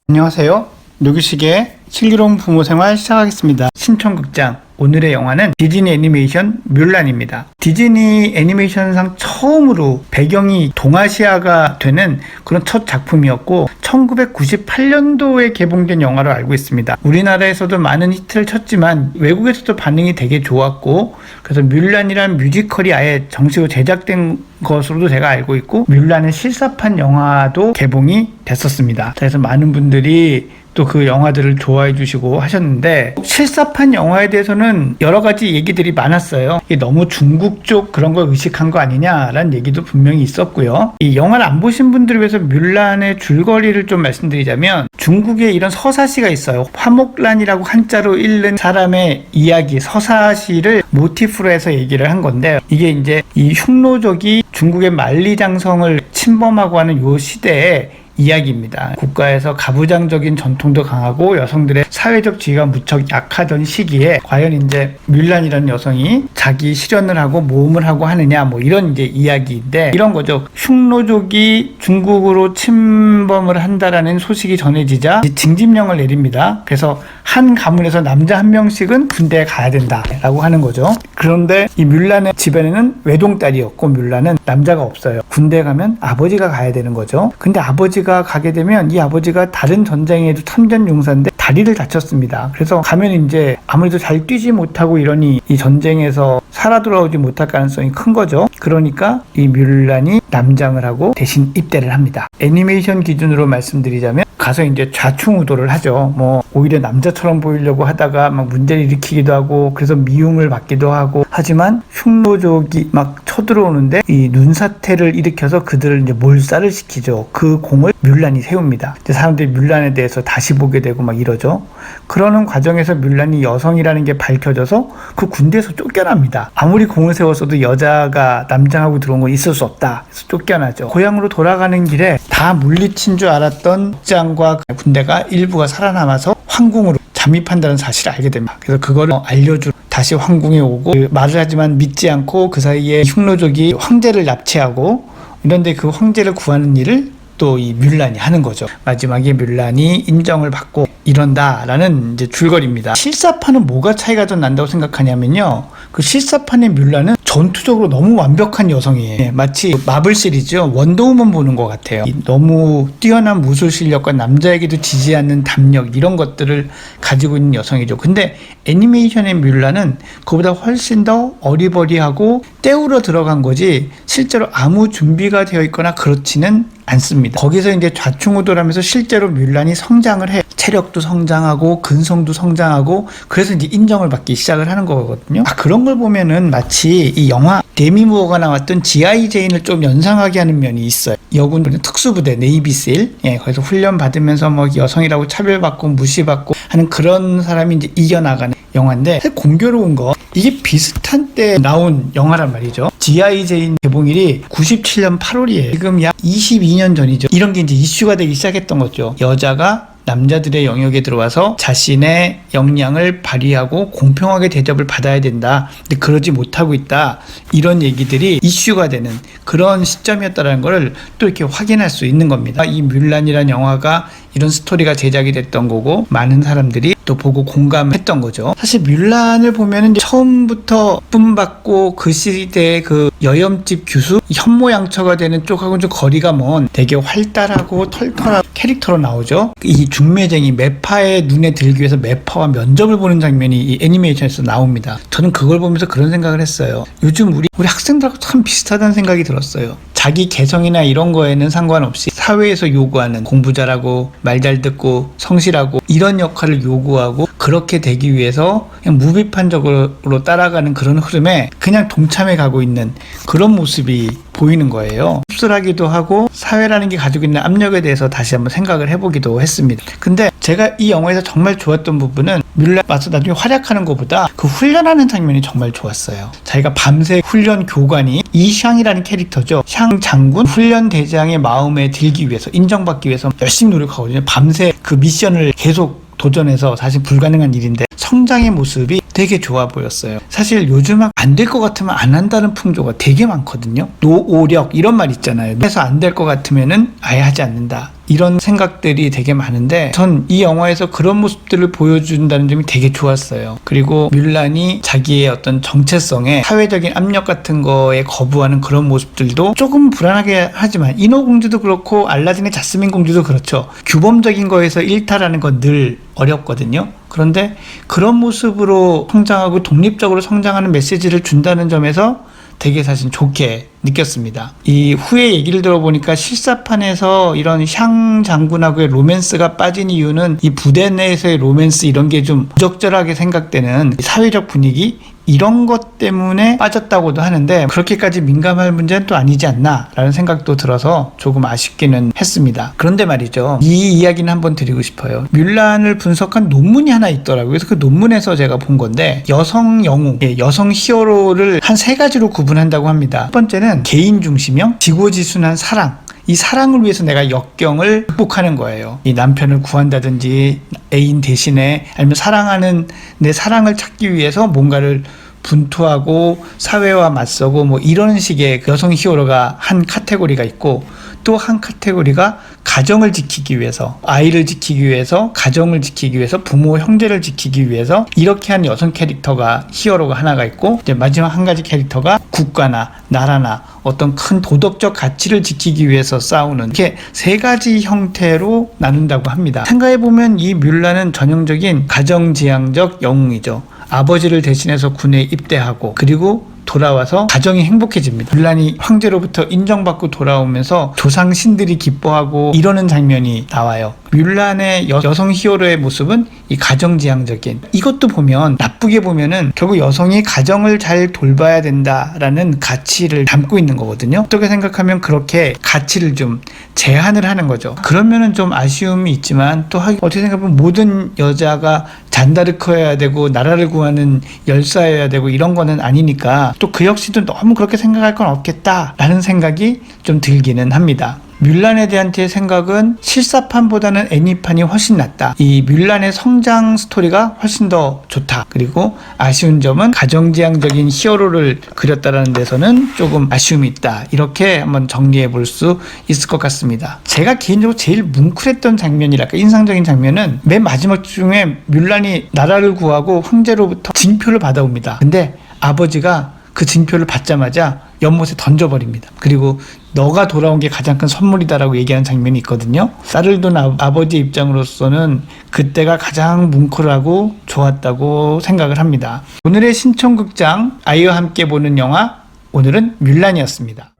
안녕하세요. 노규식의 슬기로운 부모생활 시작하겠습니다. 신청극장 오늘의 영화는 디즈니 애니메이션 뮬란입니다. 디즈니 애니메이션상 처음으로 배경이 동아시아가 되는 그런 첫 작품이었고 1998년도에 개봉된 영화로 알고 있습니다. 우리나라에서도 많은 히트를 쳤지만 외국에서도 반응이 되게 좋았고 그래서 뮬란이란 뮤지컬이 아예 정식으로 제작된 것으로도 제가 알고 있고 뮬란의 실사판 영화도 개봉이 됐었습니다. 그래서 많은 분들이 또 그 영화들을 좋아해 주시고 하셨는데 실사판 영화에 대해서는 여러 가지 얘기들이 많았어요. 이게 너무 중국 쪽 그런 걸 의식한 거 아니냐라는 얘기도 분명히 있었고요. 이 영화를 안 보신 분들을 위해서 뮬란의 줄거리를 좀 말씀드리자면 중국에 이런 서사시가 있어요. 화목란이라고 한자로 읽는 사람의 이야기 서사시를 모티프로 해서 얘기를 한 건데 이게 이제 이 흉노족이 중국의 만리장성을 침범하고 하는 요 시대에 이야기입니다. 국가에서 가부장적인 전통도 강하고 여성들의 사회적 지위가 무척 약하던 시기에 과연 이제 뮬란이라는 여성이 자기 실현을 하고 모험을 하고 하느냐 뭐 이런 이제 이야기인데 이런 거죠. 흉노족이 중국으로 침범을 한다라는 소식이 전해지자 징집령을 내립니다. 그래서 한 가문에서 남자 한 명씩은 군대에 가야 된다라고 하는 거죠. 그런데 이 뮬란의 집안에는 외동딸이었고 뮬란은 남자가 없어요. 군대에 가면 아버지가 가야 되는 거죠. 근데 아버지가 가게 되면 이 아버지가 다른 전쟁에도 참전 용사인데 다리를 다쳤습니다. 그래서 가면 이제 아무래도 잘 뛰지 못하고 이러니 이 전쟁에서 살아 돌아오지 못할 가능성이 큰 거죠. 그러니까 이 뮬란이 남장을 하고 대신 입대를 합니다. 애니메이션 기준으로 말씀드리자면 가서 이제 좌충우돌을 하죠. 뭐 오히려 남자처럼 보이려고 하다가 막 문제를 일으키기도 하고 그래서 미움을 받기도 하고 하지만 흉노족이 막 쳐들어오는데 이 눈사태를 일으켜서 그들을 이제 몰살을 시키죠. 그 공을 뮬란이 세웁니다. 이제 사람들이 뮬란에 대해서 다시 보게 되고 막 이러죠. 그러는 과정에서 뮬란이 여성이라는 게 밝혀져서 그 군대에서 쫓겨납니다. 아무리 공을 세웠어도 여자가 남장하고 들어온 건 있을 수 없다. 그래서 쫓겨나죠. 고향으로 돌아가는 길에 다 물리친 줄 알았던 장과 군대가 일부가 살아남아서 황궁으로 잠입한다는 사실을 알게 됩니다. 그래서 그거를 알려주러 다시 황궁에 오고 말을 하지만 믿지 않고 그 사이에 흉노족이 황제를 납치하고 이런데 그 황제를 구하는 일을 또 이 뮬란이 하는 거죠. 마지막에 뮬란이 인정을 받고 이런다라는 이제 줄거리입니다. 실사판은 뭐가 차이가 좀 난다고 생각하냐면요. 그 실사판의 뮬란은 전투적으로 너무 완벽한 여성이에요. 마치 마블 시리즈 원더우먼 보는 것 같아요. 너무 뛰어난 무술 실력과 남자에게도 지지 않는 담력 이런 것들을 가지고 있는 여성이죠. 근데 애니메이션의 뮬란은 그보다 훨씬 더 어리버리하고 때우러 들어간 거지 실제로 아무 준비가 되어 있거나 그렇지는 않습니다. 거기서 이제 좌충우돌하면서 실제로 뮬란이 성장을 해. 체력도 성장하고 근성도 성장하고 그래서 이제 인정을 받기 시작을 하는 거거든요. 그런 걸 보면은 마치 이 영화 데미 무어가 나왔던 G.I. 제인을 좀 연상하게 하는 면이 있어요. 여군 특수부대 네이비실 거기서 훈련 받으면서 뭐 여성이라고 차별받고 무시받고 하는 그런 사람이 이제 이겨나가는 영화인데 사실 공교로운 거 이게 비슷한 때 나온 영화란 말이죠. G.I. 제인 개봉일이 97년 8월이에요. 지금 약 22년 전이죠. 이런 게 이제 이슈가 되기 시작했던 거죠. 여자가 남자들의 영역에 들어와서 자신의 역량을 발휘하고 공평하게 대접을 받아야 된다. 근데 그러지 못하고 있다. 이런 얘기들이 이슈가 되는 그런 시점이었다는 것을 또 이렇게 확인할 수 있는 겁니다. 이 뮬란이라는 영화가 이런 스토리가 제작이 됐던 거고 많은 사람들이 또 보고 공감했던 거죠. 사실 뮬란을 보면은 처음부터 뿜받고 그 시대의 그 여염집 규수 현모양처가 되는 쪽하고는 좀 거리가 먼 되게 활달하고 털털한 캐릭터로 나오죠. 이 중매쟁이 매파의 눈에 들기 위해서 매파와 면접을 보는 장면이 이 애니메이션에서 나옵니다. 저는 그걸 보면서 그런 생각을 했어요. 요즘 우리 학생들하고 참 비슷하다는 생각이 들었어요. 자기 개성이나 이런 거에는 상관없이 사회에서 요구하는 공부 잘하고 말 잘 듣고 성실하고 이런 역할을 요구하고 그렇게 되기 위해서 그냥 무비판적으로 따라가는 그런 흐름에 그냥 동참해 가고 있는 그런 모습이 보이는 거예요. 씁쓸하기도 하고 사회라는 게 가지고 있는 압력에 대해서 다시 한번 생각을 해보기도 했습니다. 근데 제가 이 영화에서 정말 좋았던 부분은 뮬란 와서 나중에 활약하는 것보다 그 훈련하는 장면이 정말 좋았어요. 자기가 밤새 훈련 교관이 이샹이라는 캐릭터죠. 샹 장군 훈련 대장의 마음에 들기 위해서 인정받기 위해서 열심히 노력하거든요. 밤새 그 미션을 계속 도전해서 사실 불가능한 일인데 성장의 모습이 되게 좋아 보였어요. 사실 요즘 막 안 될 것 같으면 안 한다는 풍조가 되게 많거든요. 노오력 이런 말 있잖아요. 해서 안 될 것 같으면은 아예 하지 않는다. 이런 생각들이 되게 많은데 전 이 영화에서 그런 모습들을 보여준다는 점이 되게 좋았어요. 그리고 뮬란이 자기의 어떤 정체성에 사회적인 압력 같은 거에 거부하는 그런 모습들도 조금 불안하게 하지만 인어공주도 그렇고 알라딘의 자스민 공주도 그렇죠. 규범적인 거에서 일탈하는 건 늘 어렵거든요. 그런데 그런 모습으로 성장하고 독립적으로 성장하는 메시지를 준다는 점에서 되게 사실 좋게 느꼈습니다. 이 후에 얘기를 들어보니까 실사판에서 이런 샹 장군하고의 로맨스가 빠진 이유는 이 부대 내에서의 로맨스 이런 게 좀 부적절하게 생각되는 사회적 분위기 이런 것 때문에 빠졌다고도 하는데 그렇게까지 민감할 문제는 또 아니지 않나 라는 생각도 들어서 조금 아쉽기는 했습니다. 그런데 말이죠. 이 이야기는 한번 드리고 싶어요. 뮬란을 분석한 논문이 하나 있더라고요. 그래서 그 논문에서 제가 본 건데 여성 영웅, 여성 히어로를 한 3가지로 구분한다고 합니다. 첫 번째는 개인 중심형, 지고지순한 사랑. 이 사랑을 위해서 내가 역경을 극복하는 거예요. 이 남편을 구한다든지 애인 대신에 아니면 사랑하는 내 사랑을 찾기 위해서 뭔가를 분투하고 사회와 맞서고 뭐 이런 식의 여성 히어로가 한 카테고리가 있고 또 한 카테고리가 가정을 지키기 위해서 아이를 지키기 위해서 가정을 지키기 위해서 부모 형제를 지키기 위해서 이렇게 한 여성 캐릭터가 히어로가 하나가 있고 이제 마지막 한 가지 캐릭터가 국가나 나라나 어떤 큰 도덕적 가치를 지키기 위해서 싸우는 이렇게 3가지 형태로 나눈다고 합니다. 생각해보면 이 뮬란은 전형적인 가정지향적 영웅이죠. 아버지를 대신해서 군에 입대하고 그리고 돌아와서 가정이 행복해집니다. 뮬란이 황제로부터 인정받고 돌아오면서 조상 신들이 기뻐하고 이러는 장면이 나와요. 뮬란의 여성 히어로의 모습은 이 가정지향적인 이것도 보면 나쁘게 보면은 결국 여성이 가정을 잘 돌봐야 된다라는 가치를 담고 있는 거거든요. 어떻게 생각하면 그렇게 가치를 좀 제한을 하는 거죠. 그러면은 좀 아쉬움이 있지만 또 어떻게 생각하면 모든 여자가 잔다르크여야 되고 나라를 구하는 열사여야 되고 이런 거는 아니니까 또 그 역시도 너무 그렇게 생각할 건 없겠다라는 생각이 좀 들기는 합니다. 뮬란에 대한 제 생각은 실사판보다는 애니판이 훨씬 낫다. 이 뮬란의 성장 스토리가 훨씬 더 좋다. 그리고 아쉬운 점은 가정지향적인 히어로를 그렸다는 데서는 조금 아쉬움이 있다. 이렇게 한번 정리해 볼 수 있을 것 같습니다. 제가 개인적으로 제일 뭉클했던 장면이랄까 인상적인 장면은 맨 마지막 중에 뮬란이 나라를 구하고 황제로부터 징표를 받아옵니다. 근데 아버지가 그 징표를 받자마자 연못에 던져버립니다. 그리고 너가 돌아온 게 가장 큰 선물이다라고 얘기하는 장면이 있거든요. 딸을 둔 아버지 입장으로서는 그때가 가장 뭉클하고 좋았다고 생각을 합니다. 오늘의 신청극장 아이와 함께 보는 영화 오늘은 뮬란이었습니다.